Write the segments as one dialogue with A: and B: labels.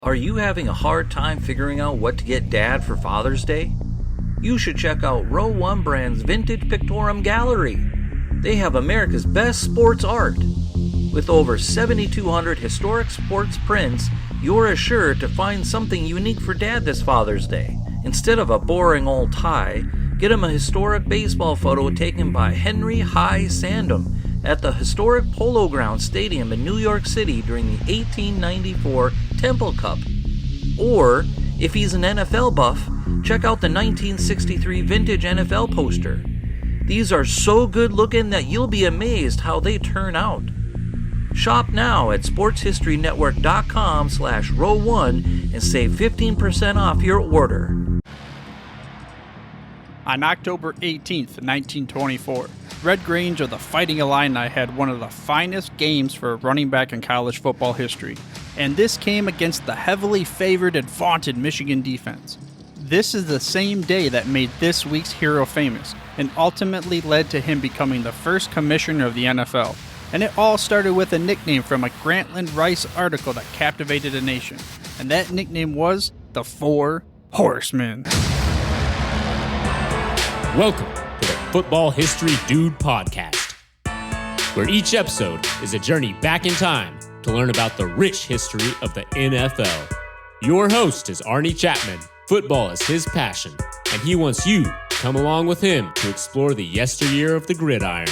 A: Are you having a hard time figuring out what to get Dad for Father's Day? You should check out Row 1 Brand's Vintage Pictorum Gallery. They have America's best sports art. With over 7,200 historic sports prints, you're assured to find something unique for Dad this Father's Day. Instead of a boring old tie, get him a historic baseball photo taken by Henry High Sandom at the historic Polo Grounds Stadium in New York City during the 1894 Temple Cup. Or, if he's an NFL buff, check out the 1963 vintage NFL poster. These are so good looking that you'll be amazed how they turn out. Shop now at sportshistorynetwork.com/row1 and save 15% off your order.
B: On October 18th, 1924, Red Grange of the Fighting Illini had one of the finest games for a running back in college football history, and this came against the heavily favored and vaunted Michigan defense. This is the same day that made this week's hero famous, and ultimately led to him becoming the first commissioner of the NFL. And it all started with a nickname from a Grantland Rice article that captivated a nation, and that nickname was the Four Horsemen.
C: Welcome to the Football History Dude podcast, where each episode is a journey back in time to learn about the rich history of the NFL. Your host is Arnie Chapman. Football is his passion, and he wants you to come along with him to explore the yesteryear of the gridiron.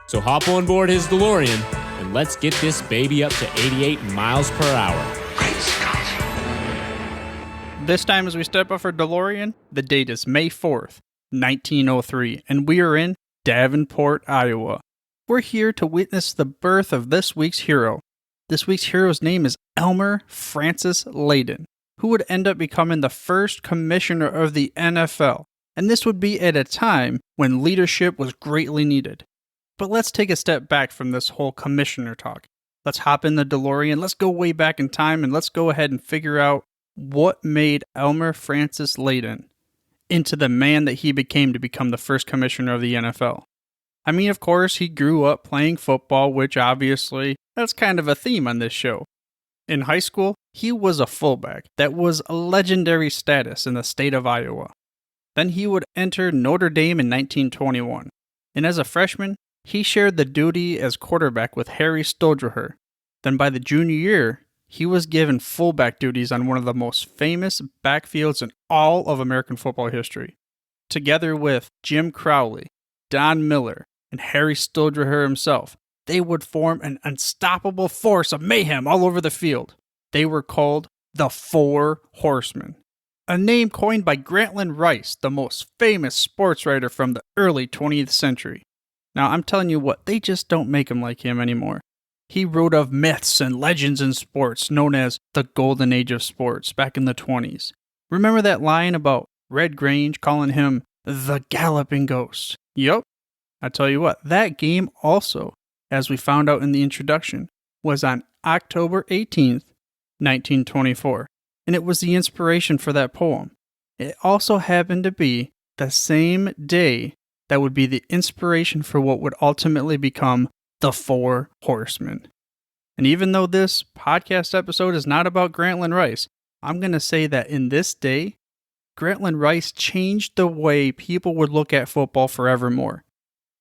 C: So hop on board his DeLorean and let's get this baby up to 88 miles per hour.
B: This time as we step off our DeLorean, the date is May 4th, 1903, and we are in Davenport, Iowa. We're here to witness the birth of this week's hero. This week's hero's name is Elmer Francis Layden, who would end up becoming the first commissioner of the NFL, and this would be at a time when leadership was greatly needed. But let's take a step back from this whole commissioner talk. Let's hop in the DeLorean, let's go way back in time, and let's go ahead and figure out what made Elmer Francis Layden into the man that he became to become the first commissioner of the NFL. I mean, of course, he grew up playing football, which obviously, that's kind of a theme on this show. In high school, he was a fullback that was a legendary status in the state of Iowa. Then he would enter Notre Dame in 1921, and as a freshman, he shared the duty as quarterback with Harry Stoudreher. Then by the junior year, he was given fullback duties on one of the most famous backfields in all of American football history. Together with Jim Crowley, Don Miller, and Harry Stoudreher himself, they would form an unstoppable force of mayhem all over the field. They were called the Four Horsemen, a name coined by Grantland Rice, the most famous sports writer from the early 20th century. Now, I'm telling you what, they just don't make him like him anymore. He wrote of myths and legends in sports known as the Golden Age of Sports back in the 20s. Remember that line about Red Grange calling him the Galloping Ghost? Yup. I tell you what, that game also, as we found out in the introduction, was on October 18th, 1924, and it was the inspiration for that poem. It also happened to be the same day that would be the inspiration for what would ultimately become the Four Horsemen. And even though this podcast episode is not about Grantland Rice, I'm going to say that in this day, Grantland Rice changed the way people would look at football forevermore.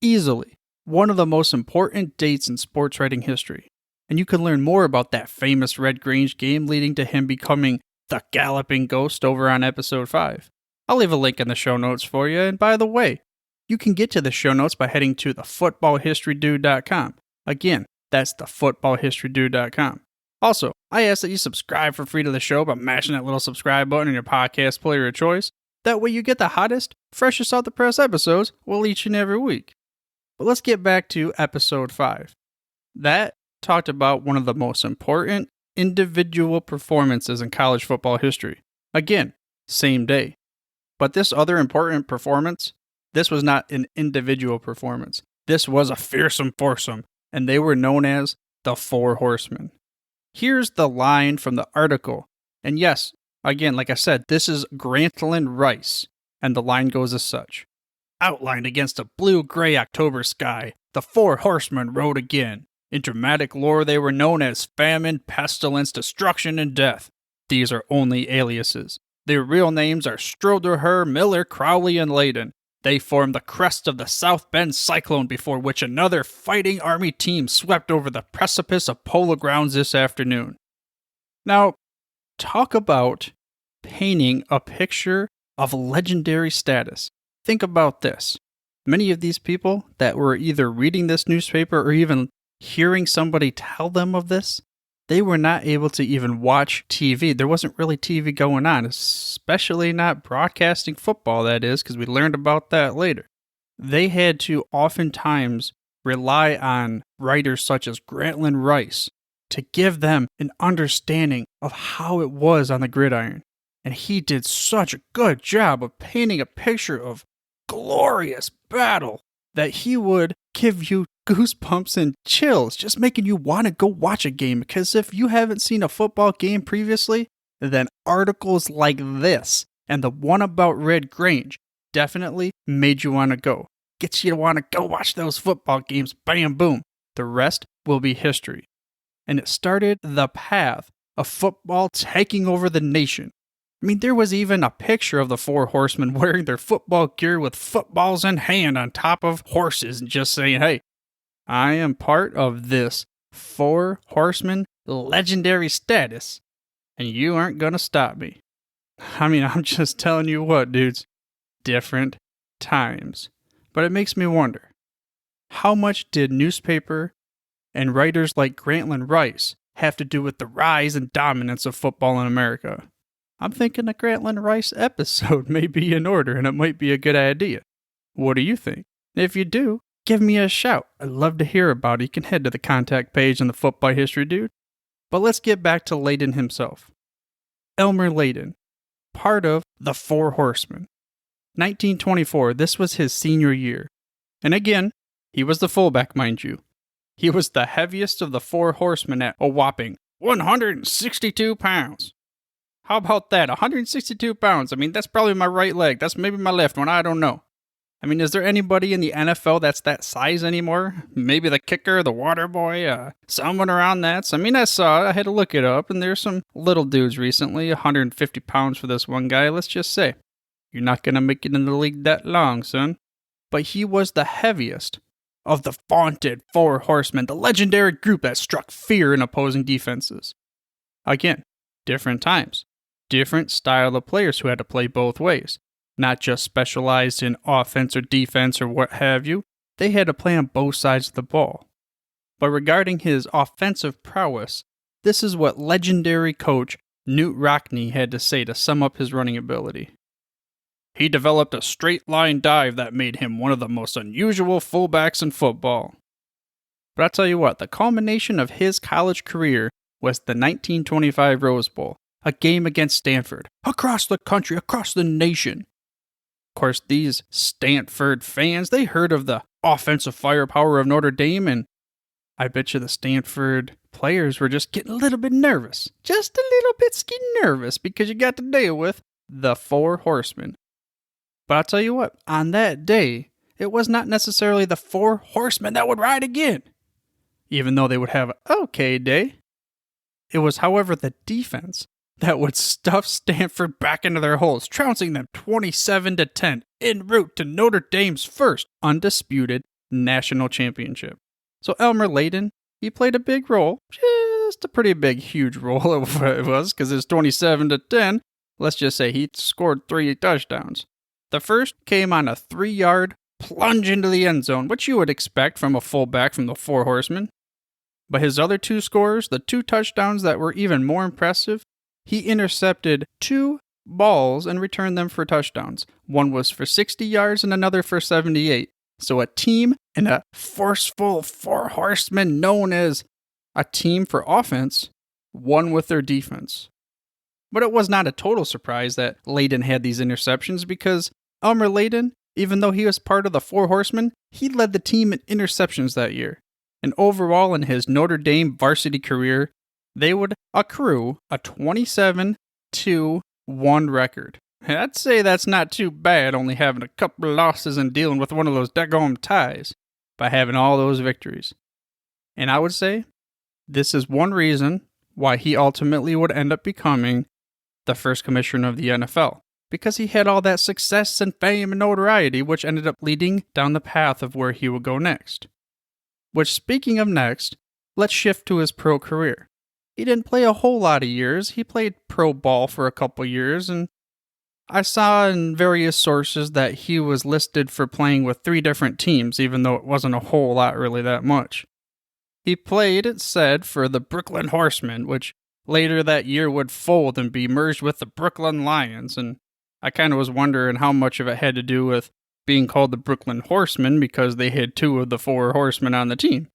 B: Easily, one of the most important dates in sports writing history. And you can learn more about that famous Red Grange game leading to him becoming the Galloping Ghost over on episode 5. I'll leave a link in the show notes for you, and by the way, you can get to the show notes by heading to thefootballhistorydude.com. Again, that's thefootballhistorydude.com. Also, I ask that you subscribe for free to the show by mashing that little subscribe button in your podcast player of choice. That way you get the hottest, freshest off the press episodes each and every week. But let's get back to episode 5. That talked about one of the most important individual performances in college football history. Again, same day. But this other important performance, this was not an individual performance. This was a fearsome foursome, and they were known as the Four Horsemen. Here's the line from the article. And yes, again, like I said, this is Grantland Rice, and the line goes as such. Outlined against a blue-gray October sky, the Four Horsemen rode again. In dramatic lore, they were known as famine, pestilence, destruction, and death. These are only aliases. Their real names are Stroder, Miller, Crowley, and Layden. They formed the crest of the South Bend Cyclone before which another fighting Army team swept over the precipice of Polo Grounds this afternoon. Now, talk about painting a picture of legendary status. Think about this. Many of these people that were either reading this newspaper or even hearing somebody tell them of this, they were not able to even watch TV. There wasn't really TV going on, especially not broadcasting football, that is, because we learned about that later. They had to oftentimes rely on writers such as Grantland Rice to give them an understanding of how it was on the gridiron. And he did such a good job of painting a picture of glorious battle that he would give you goosebumps and chills, just making you want to go watch a game. Because if you haven't seen a football game previously, then articles like this and the one about Red Grange definitely made you want to go. Gets you to want to go watch those football games. Bam, boom. The rest will be history. And it started the path of football taking over the nation. I mean, there was even a picture of the Four Horsemen wearing their football gear with footballs in hand on top of horses and just saying, hey, I am part of this Four Horsemen legendary status, and you aren't going to stop me. I mean, I'm just telling you what, dudes. Different times. But it makes me wonder, how much did newspaper and writers like Grantland Rice have to do with the rise and dominance of football in America? I'm thinking a Grantland Rice episode may be in order, and it might be a good idea. What do you think? If you do, give me a shout. I'd love to hear about it. You can head to the contact page on the Football History Dude. But let's get back to Layden himself. Elmer Layden, part of the Four Horsemen. 1924, this was his senior year. And again, he was the fullback, mind you. He was the heaviest of the Four Horsemen at a whopping 162 pounds. How about that? 162 pounds. I mean, that's probably my right leg. That's maybe my left one. I don't know. I mean, is there anybody in the NFL that's that size anymore? Maybe the kicker, the water boy, someone around that. So, I mean, I had to look it up, and there's some little dudes recently, 150 pounds for this one guy, let's just say. You're not going to make it in the league that long, son. But he was the heaviest of the vaunted Four Horsemen, the legendary group that struck fear in opposing defenses. Again, different times. Different style of players who had to play both ways. Not just specialized in offense or defense or what have you. They had to play on both sides of the ball. But regarding his offensive prowess, this is what legendary coach Knute Rockne had to say to sum up his running ability. He developed a straight line dive that made him one of the most unusual fullbacks in football. But I'll tell you what, the culmination of his college career was the 1925 Rose Bowl. A game against Stanford, across the country, across the nation. Of course, these Stanford fans, they heard of the offensive firepower of Notre Dame, and I bet you the Stanford players were just getting a little bit nervous. Just a little bit nervous, because you got to deal with the Four Horsemen. But I'll tell you what, on that day, it was not necessarily the Four Horsemen that would ride again, even though they would have an okay day. It was, however, the defense that would stuff Stanford back into their holes, trouncing them 27-10 en route to Notre Dame's first undisputed national championship. So Elmer Layden, he played a big role, just a pretty big, huge role it was, because it's 27-10. Let's just say he scored 3 touchdowns. The first came on a 3-yard plunge into the end zone, which you would expect from a fullback from the Four Horsemen. But his other 2 scores, the 2 touchdowns that were even more impressive, he intercepted 2 balls and returned them for touchdowns. One was for 60 yards and another for 78. So a team and a forceful Four Horsemen known as a team for offense won with their defense. But it was not a total surprise that Layden had these interceptions, because Elmer Layden, even though he was part of the Four Horsemen, he led the team in interceptions that year. And overall in his Notre Dame varsity career, they would accrue a 27-1 record. I'd say that's not too bad, only having a couple of losses and dealing with one of those daggone ties by having all those victories. And I would say this is one reason why he ultimately would end up becoming the first commissioner of the NFL, because he had all that success and fame and notoriety, which ended up leading down the path of where he would go next. Which, speaking of next, let's shift to his pro career. He didn't play a whole lot of years. He played pro ball for a couple years, and I saw in various sources that he was listed for playing with 3 different teams, even though it wasn't a whole lot really that much. He played, it said, for the Brooklyn Horsemen, which later that year would fold and be merged with the Brooklyn Lions, and I kind of was wondering how much of it had to do with being called the Brooklyn Horsemen because they had 2 of the 4 horsemen on the team.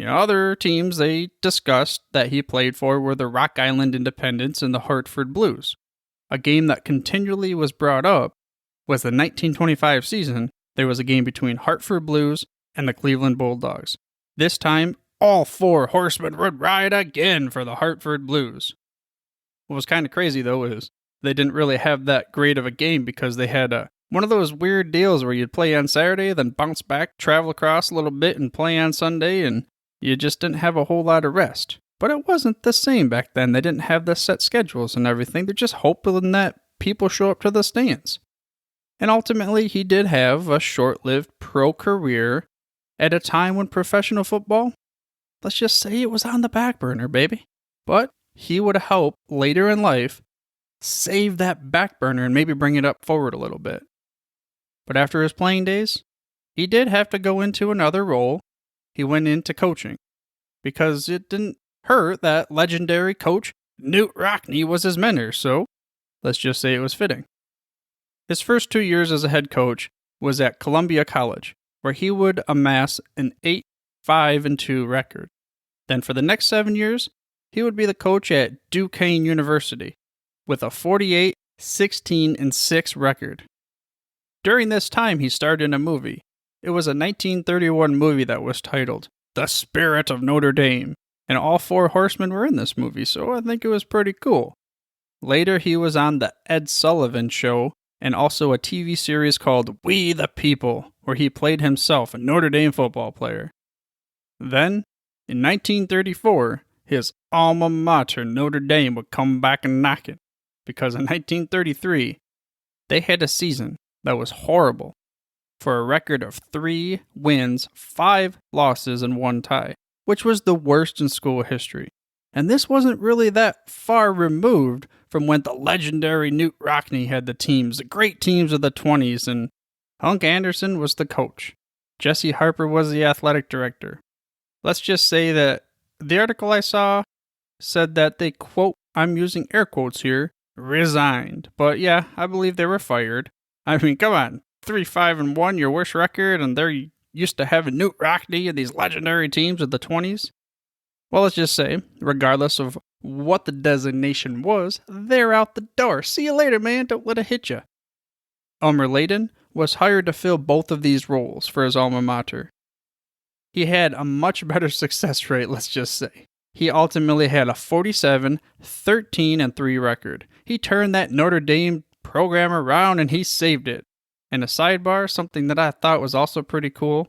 B: Other teams they discussed that he played for were the Rock Island Independents and the Hartford Blues. A game that continually was brought up was the 1925 season. There was a game between Hartford Blues and the Cleveland Bulldogs. This time, all 4 horsemen would ride again for the Hartford Blues. What was kind of crazy, though, is they didn't really have that great of a game because they had one of those weird deals where you'd play on Saturday, then bounce back, travel across a little bit, and play on Sunday, and you just didn't have a whole lot of rest. But it wasn't the same back then. They didn't have the set schedules and everything. They're just hoping that people show up to the stands. And ultimately, he did have a short-lived pro career at a time when professional football, let's just say it was on the back burner, baby. But he would help later in life save that back burner and maybe bring it up forward a little bit. But after his playing days, he did have to go into another role. He went into coaching because it didn't hurt that legendary coach Knute Rockne was his mentor, so let's just say it was fitting. His first 2 years as a head coach was at Columbia College, where he would amass an 8-5-2 record. Then for the next 7 years, he would be the coach at Duquesne University with a 48-16-6 record. During this time, he starred in a movie. It was a 1931 movie that was titled The Spirit of Notre Dame, and all 4 horsemen were in this movie, so I think it was pretty cool. Later, he was on The Ed Sullivan Show, and also a TV series called We the People, where he played himself, a Notre Dame football player. Then, in 1934, his alma mater, Notre Dame, would come back and knock it, because in 1933, they had a season that was horrible, for a record of 3 wins, 5 losses, and 1 tie, which was the worst in school history. And this wasn't really that far removed from when the legendary Knute Rockne had the teams, the great teams of the 20s, and Hunk Anderson was the coach. Jesse Harper was the athletic director. Let's just say that the article I saw said that they, quote, I'm using air quotes here, resigned. But yeah, I believe they were fired. I mean, come on, 3-5-1, your worst record, and they're used to having Knute Rockne and these legendary teams of the 20s. Well, let's just say, regardless of what the designation was, they're out the door. See you later, man. Don't let it hit you. Elmer Layden was hired to fill both of these roles for his alma mater. He had a much better success rate, let's just say. He ultimately had a 47-13-3 record. He turned that Notre Dame program around and he saved it. And a sidebar, something that I thought was also pretty cool.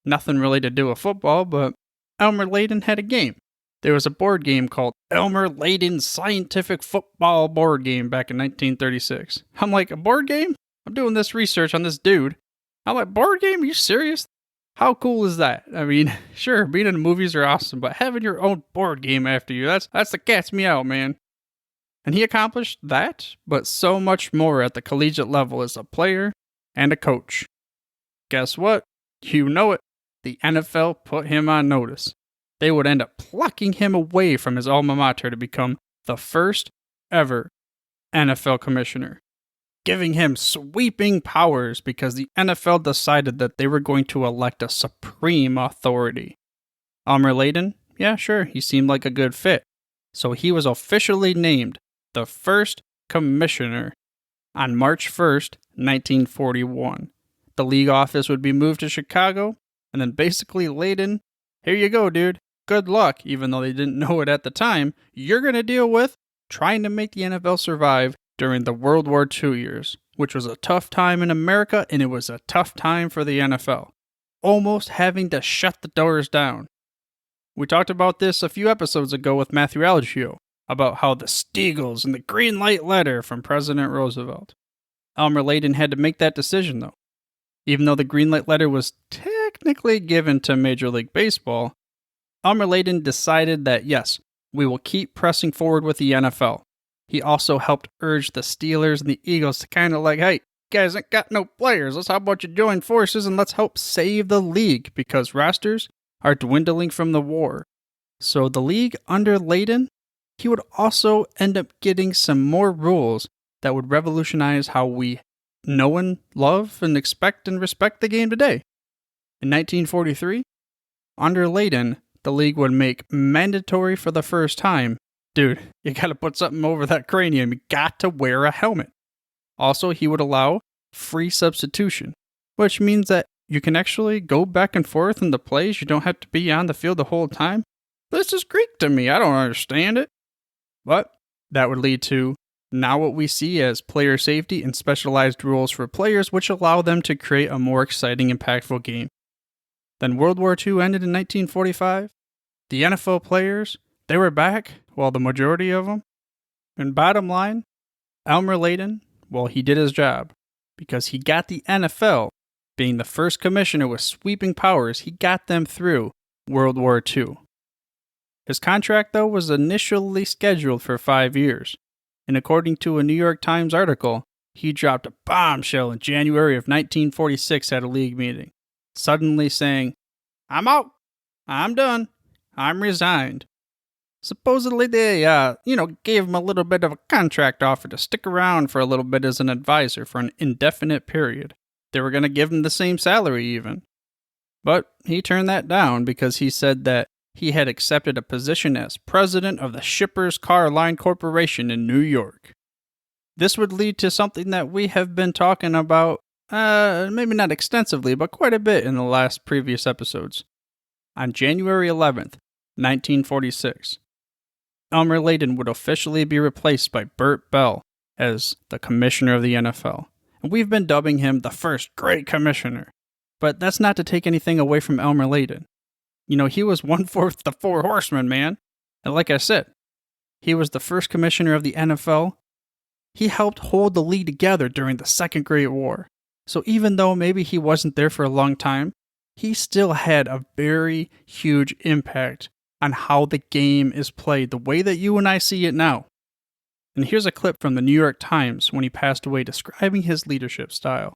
B: Nothing really to do with football, but Elmer Layden had a game. There was a board game called Elmer Layden Scientific Football Board Game back in 1936. I'm like, a board game? I'm doing this research on this dude. I'm like, board game? Are you serious? How cool is that? I mean, sure, being in the movies are awesome, but having your own board game after you, that's the cat's meow, man. And he accomplished that, but so much more at the collegiate level as a player and a coach. Guess what? You know it. The NFL put him on notice. They would end up plucking him away from his alma mater to become the first ever NFL commissioner, giving him sweeping powers because the NFL decided that they were going to elect a supreme authority. Elmer Layden, yeah, sure, he seemed like a good fit. So he was officially named the first commissioner on March 1st, 1941. The league office would be moved to Chicago, and then basically Layden, here you go, dude. Good luck, even though they didn't know it at the time. You're going to deal with trying to make the NFL survive during the World War II years, which was a tough time in America, and it was a tough time for the NFL. Almost having to shut the doors down. We talked about this a few episodes ago with Matthew Algio about how the Steagles and the green light letter from President Roosevelt. Elmer Layden had to make that decision, though. Even though the green light letter was technically given to Major League Baseball, Elmer Layden decided that yes, we will keep pressing forward with the NFL. He also helped urge the Steelers and the Eagles to kind of like, hey, guys ain't got no players. How about you join forces and let's help save the league because rosters are dwindling from the war. So the league under Layden, he would also end up getting some more rules that would revolutionize how we know and love and expect and respect the game today. In 1943, under Layden, the league would make mandatory for the first time, dude, you gotta put something over that cranium, you got to wear a helmet. Also, he would allow free substitution, which means that you can actually go back and forth in the plays, you don't have to be on the field the whole time. This is Greek to me, I don't understand it. But that would lead to now what we see as player safety and specialized rules for players which allow them to create a more exciting, impactful game. Then World War II ended in 1945. The NFL players, they were back, well, the majority of them. And bottom line, Elmer Layden, well, he did his job because he got the NFL, being the first commissioner with sweeping powers, he got them through World War II. His contract, though, was initially scheduled for 5 years. And according to a New York Times article, he dropped a bombshell in January of 1946 at a league meeting, suddenly saying, I'm out, I'm done, I'm resigned. Supposedly they, gave him a little bit of a contract offer to stick around for a little bit as an advisor for an indefinite period. They were going to give him the same salary even. But he turned that down because he said that he had accepted a position as president of the Shippers Car Line Corporation in New York. This would lead to something that we have been talking about, maybe not extensively, but quite a bit in the last previous episodes. On January 11th, 1946, Elmer Layden would officially be replaced by Bert Bell as the commissioner of the NFL. And we've been dubbing him the first great commissioner. But that's not to take anything away from Elmer Layden. You know, he was one-fourth the Four Horsemen, man. And like I said, he was the first commissioner of the NFL. He helped hold the league together during the Second Great War. So even though maybe he wasn't there for a long time, he still had a very huge impact on how the game is played, the way that you and I see it now. And here's a clip from the New York Times when he passed away describing his leadership style.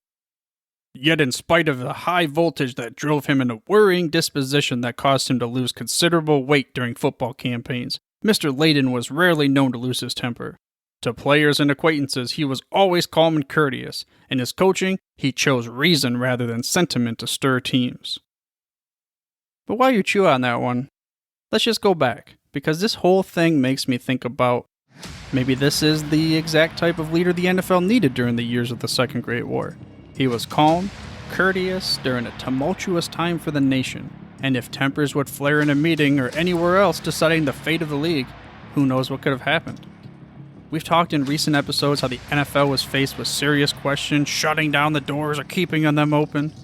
B: Yet in spite of the high voltage that drove him in a worrying disposition that caused him to lose considerable weight during football campaigns, Mr. Layden was rarely known to lose his temper. To players and acquaintances, he was always calm and courteous. In his coaching, he chose reason rather than sentiment to stir teams. But while you chew on that one, let's just go back, because this whole thing makes me think about maybe this is the exact type of leader the NFL needed during the years of the Second Great War. He was calm, courteous during a tumultuous time for the nation, and if tempers would flare in a meeting or anywhere else deciding the fate of the league, who knows what could have happened. We've talked in recent episodes how the NFL was faced with serious questions, shutting down the doors or keeping them open.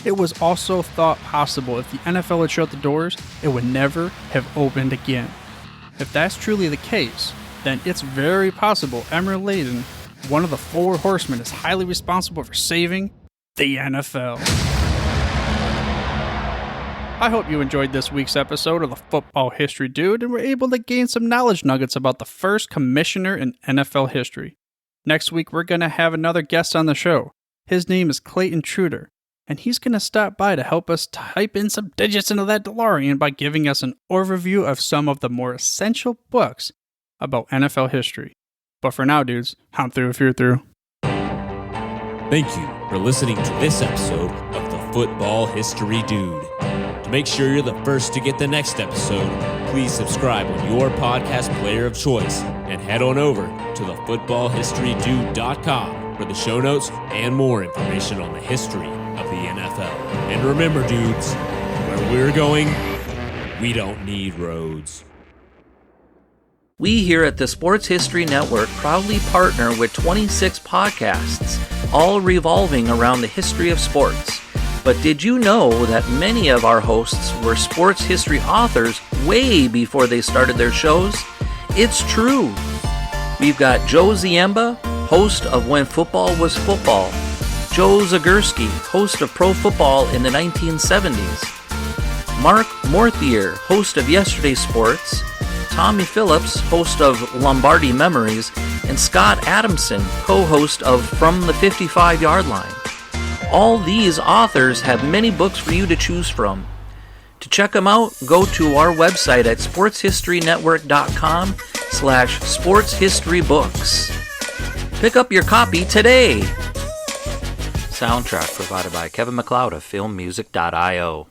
B: It was also thought possible if the NFL had shut the doors, it would never have opened again. If that's truly the case, then it's very possible Elmer Layden, one of the Four Horsemen, is highly responsible for saving the NFL. I hope you enjoyed this week's episode of the Football History Dude and were able to gain some knowledge nuggets about the first commissioner in NFL history. Next week, we're going to have another guest on the show. His name is Clayton Truder, and he's going to stop by to help us type in some digits into that DeLorean by giving us an overview of some of the more essential books about NFL history. But for now, dudes, I'm through if you're through.
C: Thank you for listening to this episode of the Football History Dude. To make sure you're the first to get the next episode, please subscribe on your podcast player of choice and head on over to thefootballhistorydude.com for the show notes and more information on the history of the NFL. And remember, dudes, where we're going, we don't need roads.
A: We here at the Sports History Network proudly partner with 26 podcasts, all revolving around the history of sports. But did you know that many of our hosts were sports history authors way before they started their shows? It's true. We've got Joe Ziemba, host of When Football Was Football, Joe Zagurski, host of Pro Football in the 1970s, Mark Morthier, host of Yesterday Sports, Tommy Phillips, host of Lombardi Memories, and Scott Adamson, co-host of From the 55-Yard Line. All these authors have many books for you to choose from. To check them out, go to our website at sportshistorynetwork.com/sportshistorybooks. Pick up your copy today. Soundtrack provided by Kevin MacLeod of filmmusic.io.